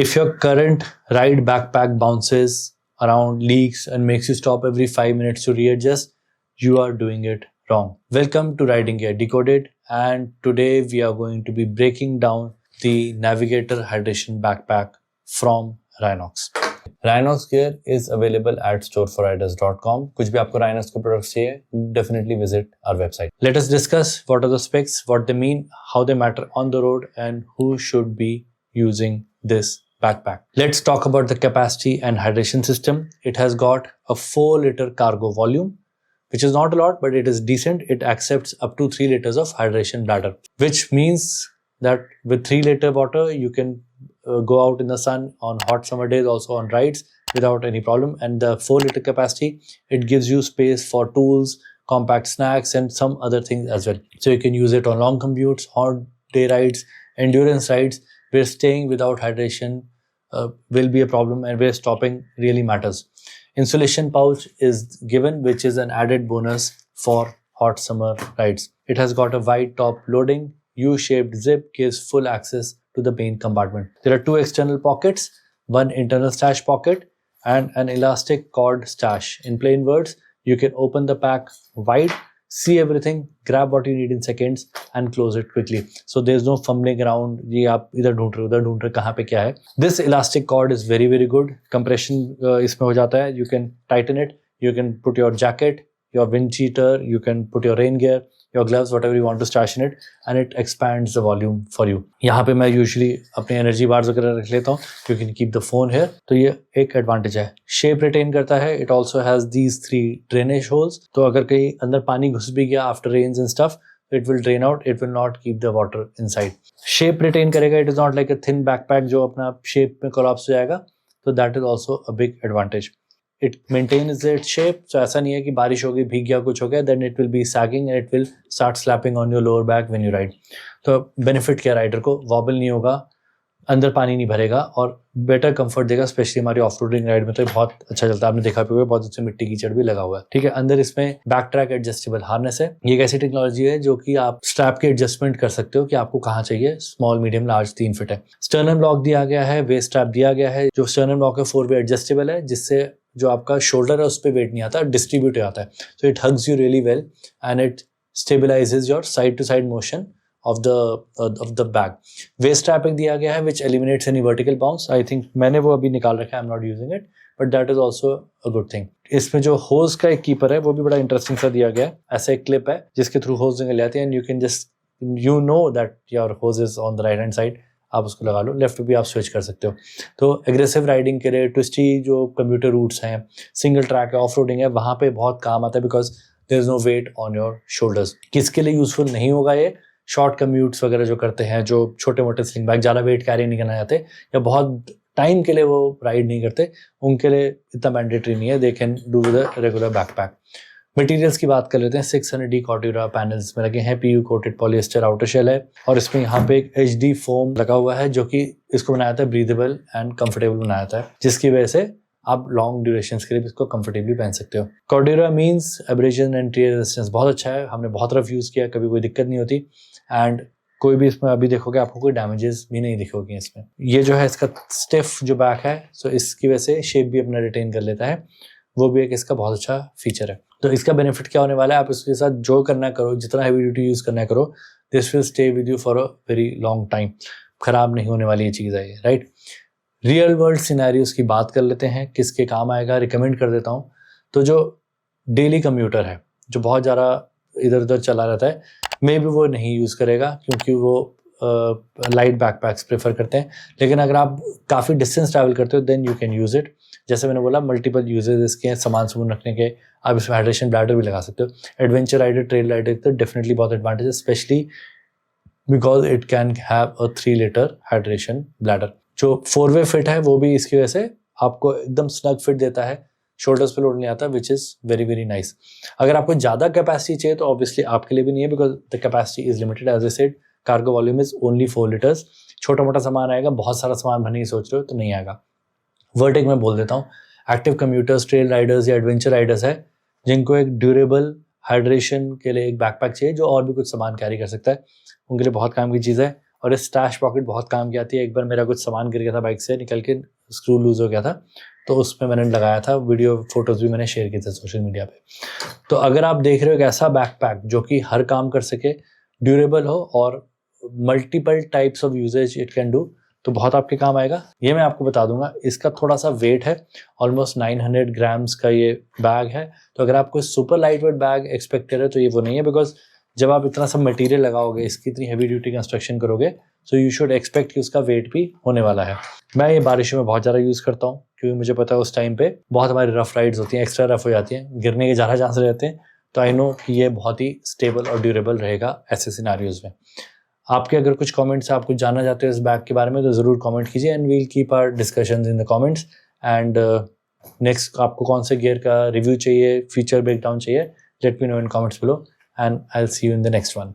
If your current ride backpack bounces around, leaks, and makes you stop every 5 minutes to readjust, you are doing it wrong. Welcome to Riding Gear Decoded, and today we are going to be breaking down the Navigator Hydration Backpack from Rhinox. Rhinox Gear is available at storeforriders.com. कुछ भी आपको Rhinox के products चाहिए, definitely visit our website. Let us discuss what are the specs, what they mean, how they matter on the road, and who should be using this backpack. Let's talk about the capacity and hydration system. It has got a 4-liter cargo volume, which is not a lot, but it is decent. It accepts up to 3 liters of hydration bladder, which means that with 3-liter water, you can go out in the sun on hot summer days, also on rides without any problem. And the 4-liter capacity, it gives you space for tools, compact snacks, and some other things as well. So you can use it on long commutes, hot day rides, endurance rides, where staying without hydration will be a problem and where stopping really matters. Insulation pouch is given, which is an added bonus for hot summer rides. It has got a wide top loading, U-shaped zip gives full access to the main compartment. There are 2 external pockets, one internal stash pocket and an elastic cord stash. In plain words, you can open the pack wide, see everything, grab what you need in seconds and close it quickly. So there's no fumbling around, ये आप इधर ढूंढ रहे हो, उधर ढूंढ रहे हो, कहाँ पे क्या है. This elastic cord is very very good. Compression इसमें हो जाता है. You can tighten it. You can put your jacket, your wind cheater, you can put your rain gear, your gloves, whatever you want to stash in it, and it expands the volume for you. यहाँ पे मैं usually अपने energy bars वगैरह रख लेता हूँ. You can keep the phone here. तो ये एक advantage है. Shape retain करता है. It also has these 3 drainage holes. तो अगर कहीं अंदर पानी घुस भी गया after rains and stuff, it will drain out. It will not keep the water inside. Shape retain करेगा. It is not like a thin backpack जो अपना shape में collapse हो जाएगा. So that is also a big advantage. It maintains its shape, so ऐसा नहीं है कि बारिश हो गई, भीग गया, कुछ हो गया, then it will be sagging and it will start slapping on your lower back when you ride. तो benefit क्या राइडर को, wobble नहीं होगा, अंदर पानी नहीं भरेगा और बेटर कंफर्ट देगा. स्पेशली हमारी ऑफ रोडिंग राइड में तो बहुत अच्छा चलता है. आपने देखा भी होगा, बहुत अच्छे मिट्टी कीचड़ भी लगा हुआ है. ठीक है, अंदर इसमें बैक ट्रैक एडजस्टेबल हार्नेस है. ये एक ऐसी टेक्नोलॉजी है जो कि आप स्ट्रैप के एडजस्टमेंट कर सकते हो कि आपको कहाँ चाहिए. स्मॉल, मीडियम, लार्ज 3 फिट है. स्टर्नम लॉक दिया गया है, वेस्ट स्ट्रैप दिया गया है. जो स्टर्नम लॉक है 4 वे एडजस्टेबल है, जिससे जो आपका शोल्डर है उस पर वेट नहीं आता, डिस्ट्रीब्यूट आता है. So it hugs you really well and it stabilises your side to side motion of the bag. Waist strapping दिया गया है, which eliminates any vertical bounce. I think मैंने वो अभी निकाल रखा है, I'm not using it, but that is also a good thing. इसमें जो होज का एक कीपर है वो भी बड़ा इंटरेस्टिंग सा दिया गया है. ऐसा एक क्लिप है जिसके थ्रू होज निकल जाती है, and you can just know that your hose is on the right hand side. आप उसको लगा लो, लेफ्ट पे भी आप स्विच कर सकते हो. तो एग्रेसिव राइडिंग के लिए, ट्विस्टी जो कम्यूटर रूट्स हैं, सिंगल ट्रैक है, ऑफ रोडिंग है, वहाँ पे बहुत काम आता है because there is no weight on your shoulders. किसके लिए यूजफुल नहीं होगा ये? शॉर्ट कम्यूट्स वगैरह जो करते हैं, जो छोटे मोटे स्लिंग बैग, ज़्यादा वेट कैरी नहीं करना चाहते या बहुत टाइम के लिए वो राइड नहीं करते, उनके लिए इतना मैंडेटरी नहीं है. They can do with a regular backpack. Materials की बात कर लेते हैं. 600D कॉर्ड्यूरा पैनल्स में लगे हैं. PU coated polyester outer shell है और इसमें यहाँ पे एक HD फोम लगा हुआ है जो कि इसको बनाया था ब्रीदेबल एंड कंफर्टेबल बनाया था, जिसकी वजह से आप लॉन्ग ड्यूरेशन के लिए भी इसको कंफर्टेबली पहन सकते हो. Cordura means abrasion and tear resistance बहुत अच्छा है. हमने बहुत रफ यूज़ किया, कभी कोई दिक्कत नहीं होती एंड कोई भी इसमें अभी देखोगे आपको कोई डैमेजेस भी नहीं दिखोगे इसमें. ये जो है इसका स्टिफ जो बैक है, सो इसकी वजह से शेप भी अपना रिटेन कर लेता है. वो भी एक इसका बहुत अच्छा फीचर है. तो इसका बेनिफिट क्या होने वाला है, आप इसके साथ जो करना करो, जितना हैवी ड्यूटी यूज़ करना करो, this will stay with you for a very long time. खराब नहीं होने वाली ये चीज़ है ये, राइट. रियल वर्ल्ड सिनेरियोज की बात कर लेते हैं, किसके काम आएगा, रिकमेंड कर देता हूँ. तो जो डेली कम्यूटर है, जो बहुत ज़्यादा इधर उधर चला रहता है, मे भी वो नहीं यूज़ करेगा क्योंकि वो लाइट बैकपैक्स प्रेफर करते हैं. लेकिन अगर आप काफ़ी डिस्टेंस ट्रैवल करते हो then you can use it. जैसे मैंने बोला, मल्टीपल यूजेस इसके, सामान सामान रखने के. आप इसमें हाइड्रेशन ब्लैडर भी लगा सकते हो. एडवेंचर राइडर, ट्रेल राइडर तो डेफिनेटली बहुत एडवांटेज है, specially because it can have a 3-liter hydration bladder. जो 4-वे फिट है वो भी इसकी वजह से आपको एकदम स्नग फिट देता है, शोल्डर्स पे लोड नहीं आता, which is very very nice. अगर आपको ज़्यादा कैपेसिटी चाहिए तो ऑब्वियसली आपके लिए भी नहीं है, because the capacity is limited. As I said, cargo volume is only 4 liters. छोटा मोटा सामान आएगा, बहुत सारा सामान भरने की सोच रहे हो तो नहीं आएगा. वर्टेक में बोल देता हूँ, एक्टिव कम्यूटर्स, ट्रेल राइडर्स या एडवेंचर राइडर्स है जिनको एक ड्यूरेबल हाइड्रेशन के लिए एक बैकपैक चाहिए जो और भी कुछ सामान कैरी कर सकता है, उनके लिए बहुत काम की चीज़ है. और ये स्टैश पॉकेट बहुत काम की आती है। एक बार मेरा कुछ सामान गिर गया था बाइक से, निकल के स्क्रू लूज हो गया था, तो उसमें मैंने लगाया था। वीडियो फोटोज भी मैंने शेयर किए थे सोशल मीडिया पे। तो अगर आप देख रहे हो एक ऐसा बैकपैक जो कि हर काम कर सके, ड्यूरेबल हो और multiple types of usages it can do, तो बहुत आपके काम आएगा। ये मैं आपको बता दूंगा। इसका थोड़ा सा वेट है, ऑलमोस्ट 900 ग्राम्स का ये बैग है। तो अगर आप कोई super light weight bag expect कर रहे हो तो ये वो नहीं है, बिकॉज जब आप इतना सब मटेरियल लगाओगे, इसकी इतनी हैवी ड्यूटी कंस्ट्रक्शन करोगे, सो यू शुड एक्सपेक्ट कि उसका वेट भी होने वाला है। मैं ये बारिशों में बहुत ज़्यादा यूज़ करता हूँ, क्योंकि मुझे पता है उस टाइम पे बहुत हमारी रफ राइड्स होती हैं, एक्स्ट्रा रफ हो जाती हैं, गिरने के ज़्यादा चांस रहते हैं। तो आई नो कि ये बहुत ही स्टेबल और ड्यूरेबल रहेगा ऐसे सिनारियोज में। आपके अगर कुछ कमेंट्स आप कुछ जानना चाहते हो इस बैग के बारे में तो ज़रूर कमेंट कीजिए, and we'll keep our discussions in the comments. And next आपको कौन से गियर का रिव्यू चाहिए, फीचर ब्रेकडाउन चाहिए, let me know in comments below, and I will see you in the next one.